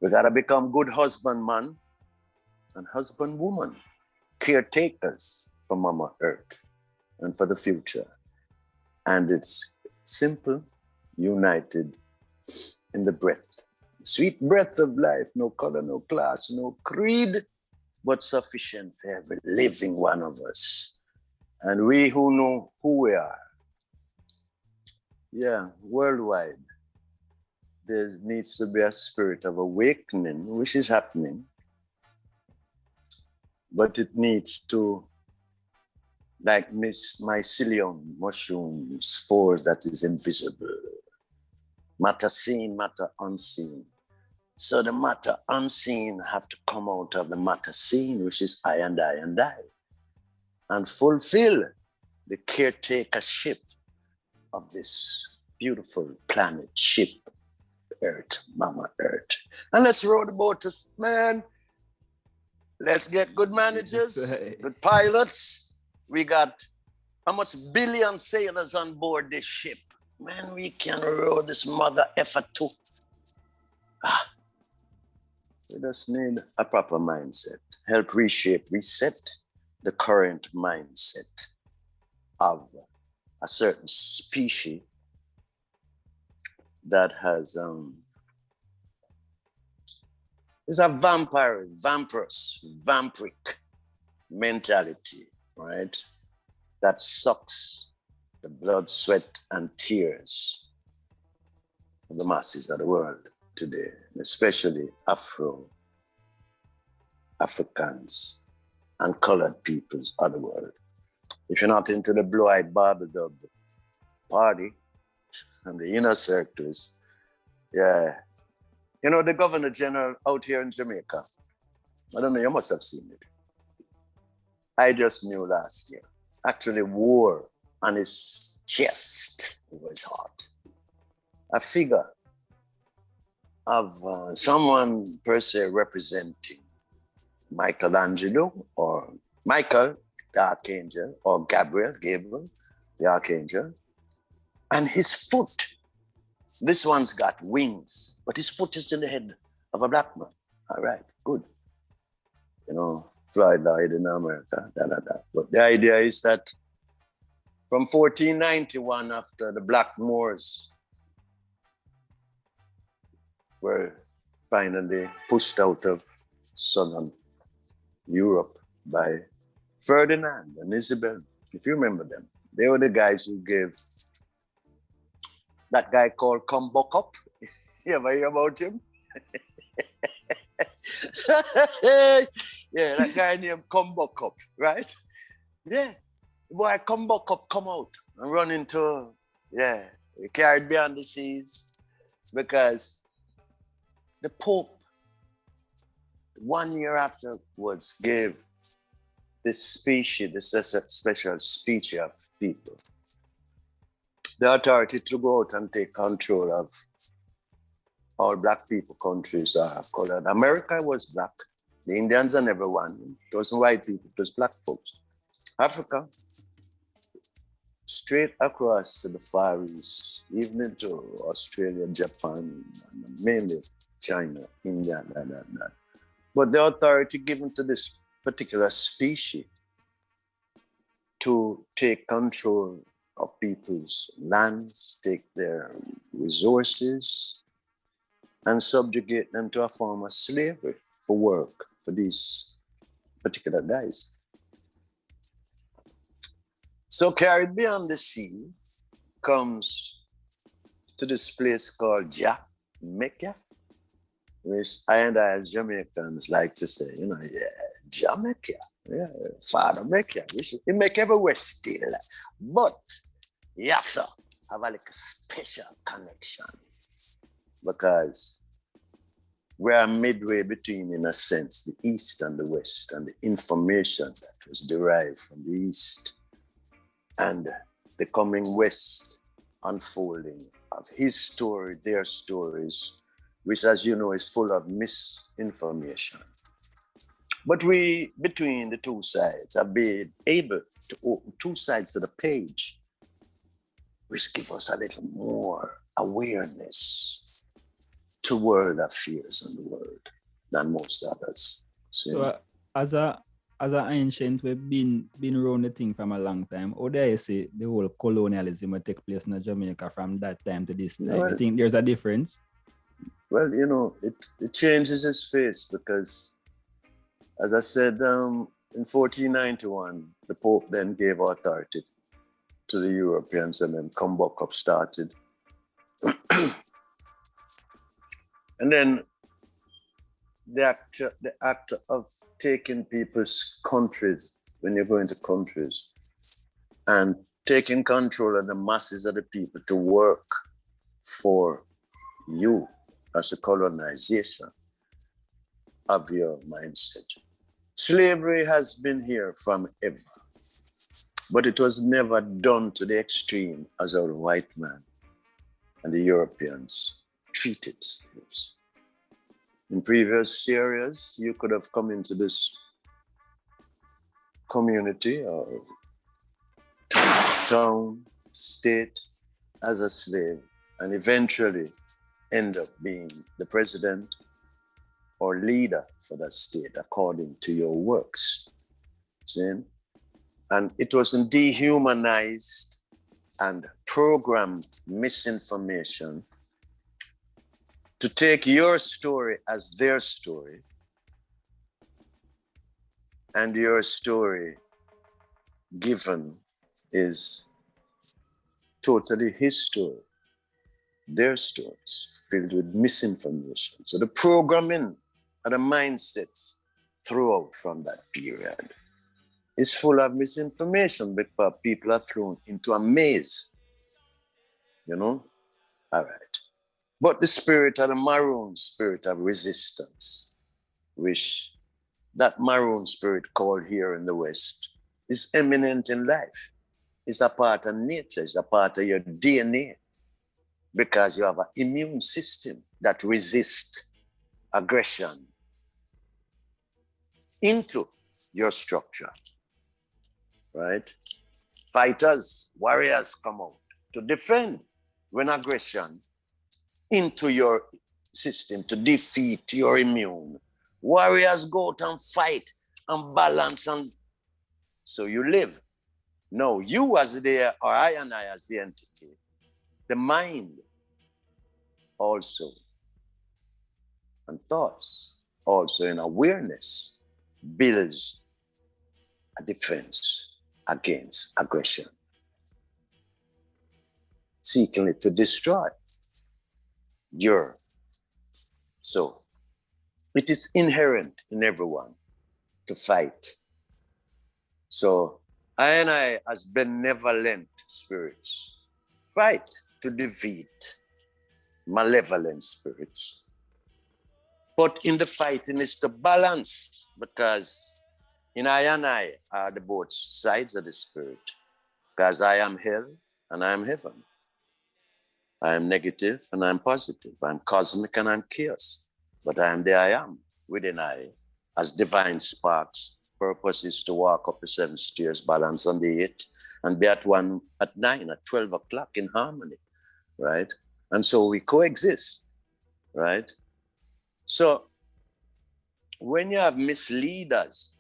We gotta become good husbandman and husbandwoman, caretakers for Mama Earth and for the future. And it's simple, united in the breath. Sweet breath of life, no color, no class, no creed, but sufficient for every living one of us. And we who know who we are, worldwide, there needs to be a spirit of awakening, which is happening, but it needs to, like mycelium, mushroom spores that is invisible, matter seen, matter unseen. So the matter unseen have to come out of the matter seen, which is I and I and I, and fulfill the caretakership of this beautiful planet ship, Earth, Mama Earth. And let's row the boat, man. Let's get good managers, good pilots. We got how much billion sailors on board this ship? Man, we can row this mother effer too. We just need a proper mindset. Help reshape, reset the current mindset of a certain species that has is a vampiric mentality, right? That sucks the blood, sweat, and tears of the masses of the world today, especially Africans and colored peoples of the world. If you're not into the blue-eyed Barbadub party and the inner circles, you know, the Governor General out here in Jamaica, I don't know, you must have seen it. I just knew last year, actually wore on his chest, it was hot, a figure of someone per se representing Michelangelo or Michael, the Archangel, or Gabriel, the Archangel, and his foot. This one's got wings, but his foot is in the head of a black man. All right, good. You know, Floyd died in America, But the idea is that from 1491, after the Black Moors were finally pushed out of southern Europe by Ferdinand and Isabel, if you remember them, they were the guys who gave that guy called Kumbuck. You ever hear about him? Yeah, that guy named Kumbuck, right? Yeah, the boy Kumbuck come out and run into, carried beyond the seas, because the Pope, 1 year afterwards, gave this species, this special species of people, the authority to go out and take control of all black people countries are colored. America was black. The Indians are never one. It wasn't white people, it was black folks. Africa, straight across to the Far East, even into Australia, Japan, and mainly China, India, that. But the authority given to this particular species to take control of people's lands, take their resources, and subjugate them to a form of slavery for work for these particular guys. So carried beyond the sea comes to this place called Jamaica, which I and I as Jamaicans like to say, Jamaica, Father Mecca. He make everywhere still, but yes, sir, have a special connection, because we are midway between, in a sense, the East and the West, and the information that was derived from the East and the coming West unfolding of his story, their stories, which, as you know, is full of misinformation. But we, between the two sides, have been able to open two sides to the page, which give us a little more awareness to world affairs in the world than most others. See? So as an ancient, we've been around the thing from a long time. How do you say the whole colonialism will take place in Jamaica from that time to this time? Well, You think there's a difference? Well, it changes its face because, as I said, in 1491, the Pope then gave authority to the Europeans, and then Kumbok started. And then the act of taking people's countries, when you go into countries, and taking control of the masses of the people to work for you, as a colonization of your mindset. Slavery has been here from ever, but it was never done to the extreme as our white man and the Europeans treated slaves. In previous eras, you could have come into this community or town, state as a slave, and eventually end up being the president or leader for that state according to your works. See? And it wasn't dehumanized and programmed misinformation to take your story as their story and your story given is totally his story. Their stories filled with misinformation. So the programming and the mindsets throughout from that period is full of misinformation because people are thrown into a maze, All right. But the spirit of the maroon spirit of resistance, which that maroon spirit called here in the West is eminent in life. It's a part of nature, it's a part of your DNA. Because you have an immune system that resists aggression into your structure, right? Fighters, warriors come out to defend when aggression into your system to defeat your immune. Warriors go out and fight and balance, and so you live. No, you as the, or I and I as the entity, the mind also, and thoughts also in awareness builds a defense against aggression, seeking to destroy your. So it is inherent in everyone to fight. So I and I, as benevolent spirits, fight to defeat malevolent spirits. But in the fighting is to balance, because in I and I are the both sides of the spirit. Because I am hell and I am heaven. I am negative and I am positive. I'm cosmic and I'm chaos. But I am the I am within I, as divine sparks. Purpose is to walk up the 7 stairs, balance on the 8, and be at 1, at 9, at 12 o'clock in harmony, right? And so we coexist, right? So when you have misleaders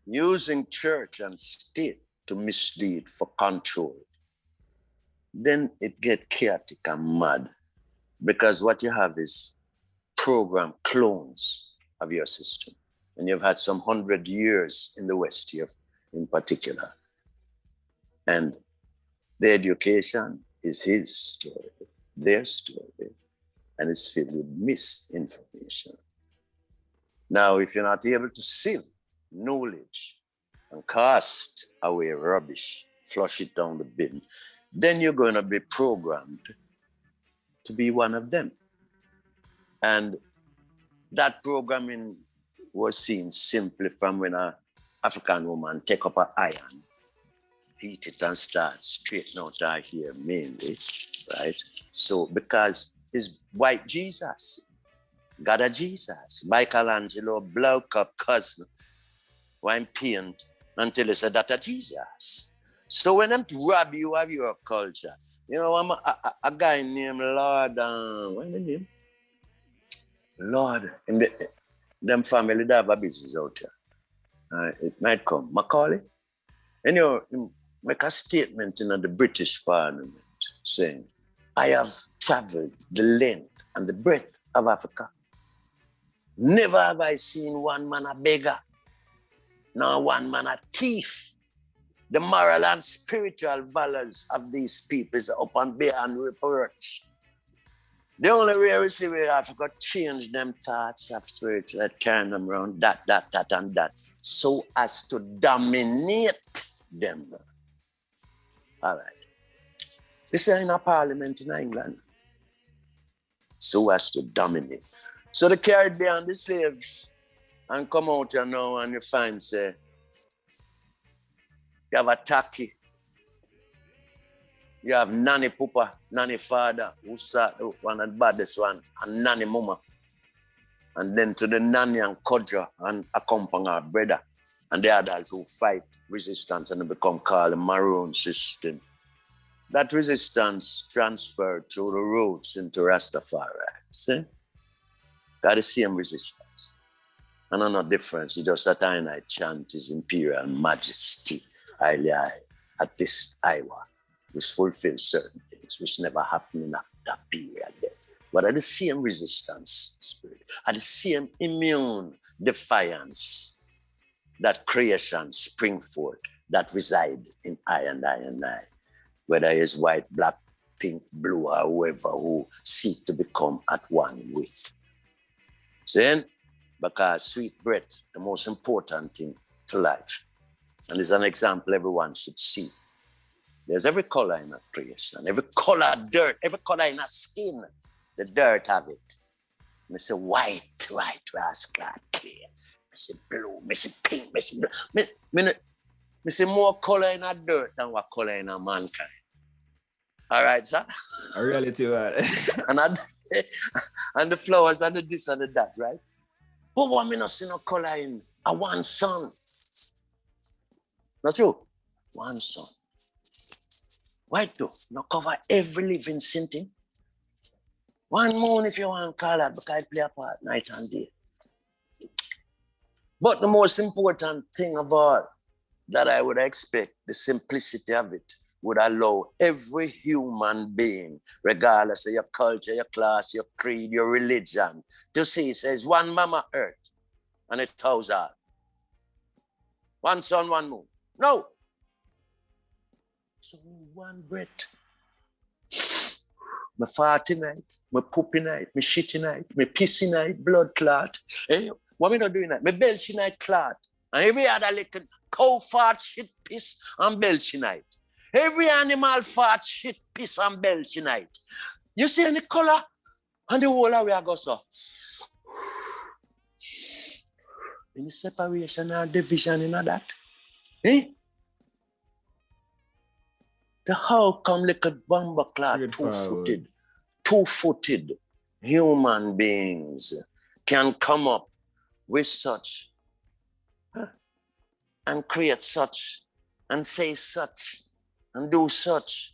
using church and state to mislead for control, then it gets chaotic and mad, because what you have is program clones of your system. And you've had some 100 years in the West here in particular. And the education is his story, their story, and it's filled with misinformation. Now, if you're not able to sieve knowledge and cast away rubbish, flush it down the bin, then you're going to be programmed to be one of them. And that programming was seen simply from when an African woman take up an iron, heat it and start straighten out her hair mainly, right? So because it's white Jesus, God of Jesus, Michelangelo bloke up cousin, wine paint until he said that a Jesus. So when them rob you of your culture, you know, I'm a guy named Lord, what's the name? Lord, in them family that have a business out here. It might come. Macaulay. And you know, make a statement in the British Parliament saying, I have traveled the length and the breadth of Africa. Never have I seen one man a beggar, nor one man a thief. The moral and spiritual values of these people is up and beyond reproach. The only way we see we have to change them thoughts of spiritual, turn them around, that, and that, so as to dominate them. All right. This is in a parliament in England. So as to dominate. So they carried down the slaves and come out here now and you find, say, you have a tacky. You have nanny papa, nanny father, who's one of the baddest one, and nanny mama. And then to the nanny and codger and accompany our brother. And the others who fight resistance and become called the Maroon system. That resistance transferred through the roots into Rastafari. See? Got the same resistance. And no difference. You just that I chant his imperial majesty, highly high, at this hour, which fulfills certain things which never happened in that period. But at the same resistance spirit, at the same immune defiance that creation spring forth, that reside in I and I and I. Whether it's white, black, pink, blue, or whoever who seek to become at one with. See? Because sweet breath, the most important thing to life. And it's an example everyone should see. There's every color in a creation, every color of dirt, every color in a skin, the dirt have it. I say white, rascal, clear. I say blue, I say pink, I say blue. I say more color in a dirt than what color in a mankind. All right, sir? A reality, right? and the flowers and the this and the that, right? But what me not see no color in a one sun. Not true? One sun. White though, not cover every living thing. One moon if you want to call it, because I play a part night and day. But the most important thing of all that I would expect, the simplicity of it, would allow every human being, regardless of your culture, your class, your creed, your religion, to see, it says, one mama earth, and it tells all. One sun, one moon. No. So one breath. My farty night, my poopy night, my shitty night, my pissy night, blood clot. Hey, what me not doing that? My belchy night clot. And every other little cow fart, shit, piss, and belchy night. Every animal fart, shit, piss, and belchy night. You see any color? And the whole of we go so. Any separation or division in that? Eh? The how come little bomber clot, two-footed human beings can come up with such and create such and say such and do such.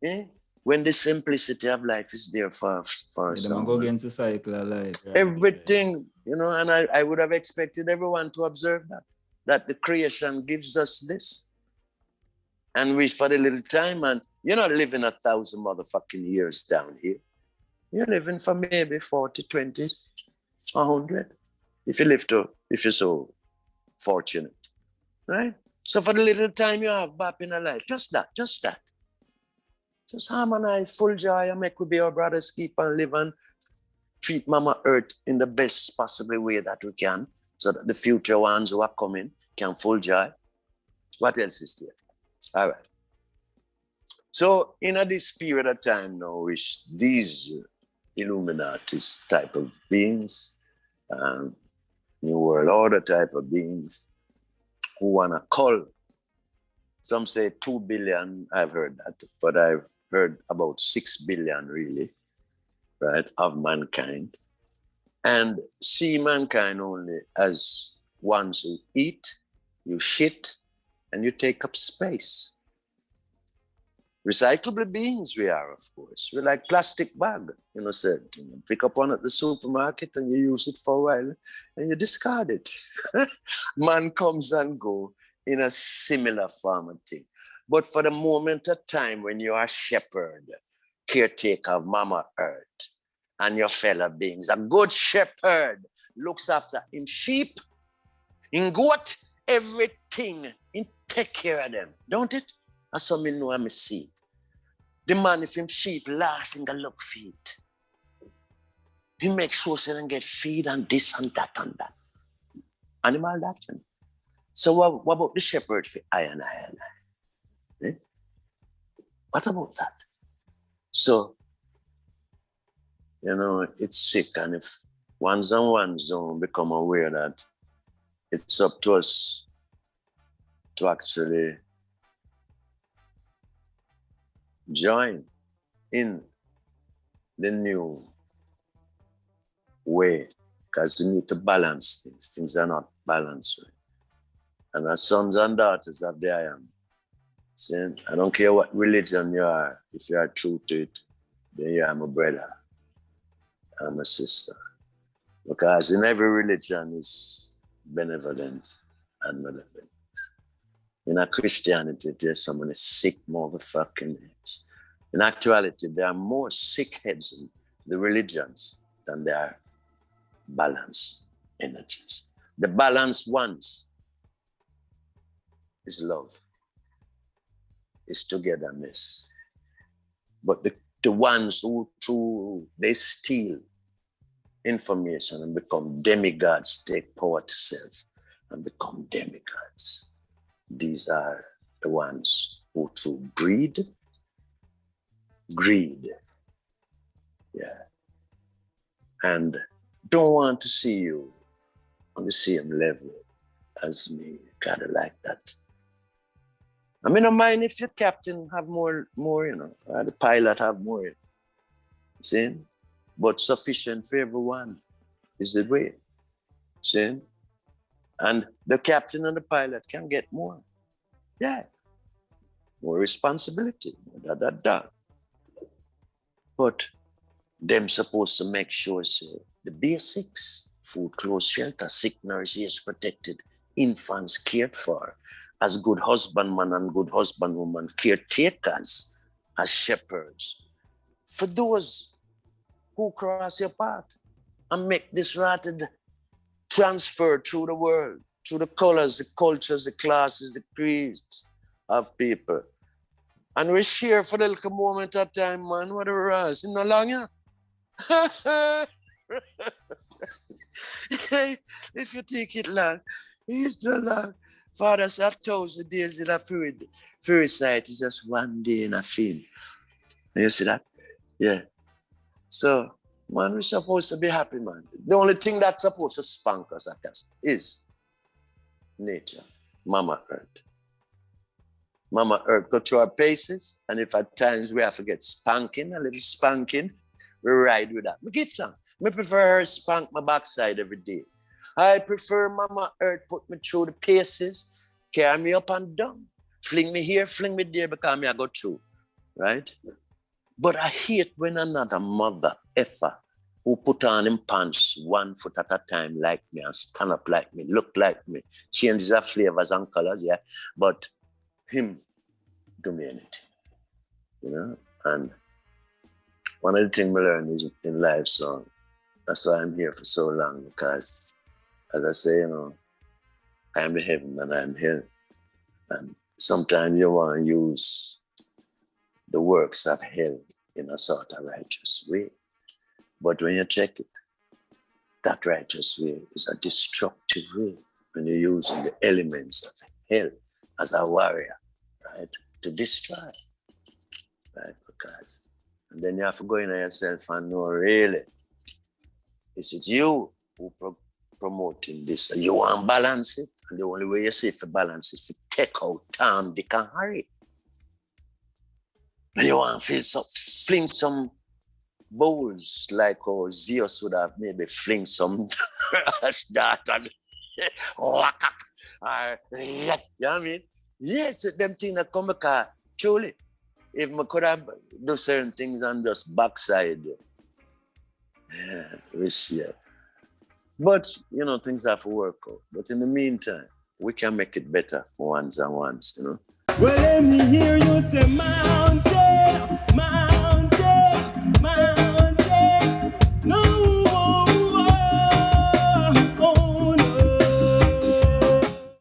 Eh? When the simplicity of life is there for someone. Go against the cycle of life. Right? Everything, you know, and I would have expected everyone to observe that the creation gives us this. And we, for the little time, and you're not living 1,000 motherfucking years down here. You're living for maybe 40, 20, 100. If you're so fortunate, right? So for the little time you have back in a life, just that. Just harmonize, full joy, and make we be our brothers, keep and live and treat Mama Earth in the best possible way that we can, so that the future ones who are coming can full joy. What else is there? All right. So in this period of time now, which these Illuminatis type of beings, New World Order type of beings, who want to call, some say 2 billion, I've heard that, but I've heard about 6 billion really, right, of mankind, and see mankind only as ones who eat, you shit, and you take up space. Recyclable beings we are, of course. We're like plastic bag, you know, said, you know, pick up one at the supermarket and you use it for a while and you discard it. Man comes and go in a similar form of thing. But for the moment of time when you are shepherd, caretaker of Mama Earth and your fellow beings, a good shepherd looks after him sheep, in goat, everything, in take care of them, don't it? That's how me know I'm a seed. The man, if him sheep last in the look feed, he makes sure they don't get feed and this and that and that. Animal doctrine. So what about the shepherd for I and I? Eh? What about that? So, you know, it's sick. And if ones and ones don't become aware that it's up to us to actually join in the new way, because we need to balance things. Things are not balanced. Right? And as sons and daughters of the I am, saying, I don't care what religion you are, if you are true to it, then you are my brother, I'm a sister. Because in every religion is benevolent and malevolent. In a Christianity, there's so many sick motherfucking heads. In actuality, there are more sick heads in the religions than there are balanced energies. The balanced ones is love, is togetherness. But the ones who they steal information and become demigods, take power to self and become demigods. These are the ones who through greed, yeah, and don't want to see you on the same level as me, kind of like that. I mean, I don't mind if your captain have more, you know, or the pilot have more, see? But sufficient for everyone is the way, see? And the captain and the pilot can get more, yeah, more responsibility, But them supposed to make sure, say, the basics, food, clothes, shelter, sick, nourished, yes, protected, infants cared for, as good husbandman and good husbandwoman, caretakers, as shepherds. For those who cross your path and make this rapid transfer through the world, through the colors, the cultures, the classes, the creeds of people. And we share for the little moment of time, man, whatever else. In no long, yeah? If you take it long, it's no long. Father said 1,000 days in a fluid sight is just one day in a film. You see that? Yeah. So, man, we're supposed to be happy, man. The only thing that's supposed to spank us, I guess, is nature, Mama Earth. Mama Earth go through our paces, and if at times we have to get spanking, a little spanking, we ride with that. We give time. I prefer her spank my backside every day. I prefer Mama Earth put me through the paces, carry me up and down, fling me here, fling me there, because I go through, right? But I hate when another mother effer who put on him pants 1 foot at a time like me and stand up like me, look like me, changes the flavors and colors, yeah, but him do me anything, you know? And one of the things we learn is in life, so that's why I'm here for so long, because as I say, you know, I am the heaven and I'm here. And sometimes you want to use the works of hell in a sort of righteous way. But when you check it, that righteous way is a destructive way when you're using the elements of hell as a warrior, right, to destroy, right? Because, and then you have to go in yourself and know really, is it you who promoting this? You want to balance it, and the only way you see for balance is to take out Tom, Dick, and Harry. And you want to fling some bowls like Zeus would have maybe fling some start and you know what I mean? Yes, them things that come because truly, if I could have do certain things and just backside, yeah. But you know, things have to work out. But in the meantime, we can make it better for once and once, you know. Well, let me hear you say mountain, mountain.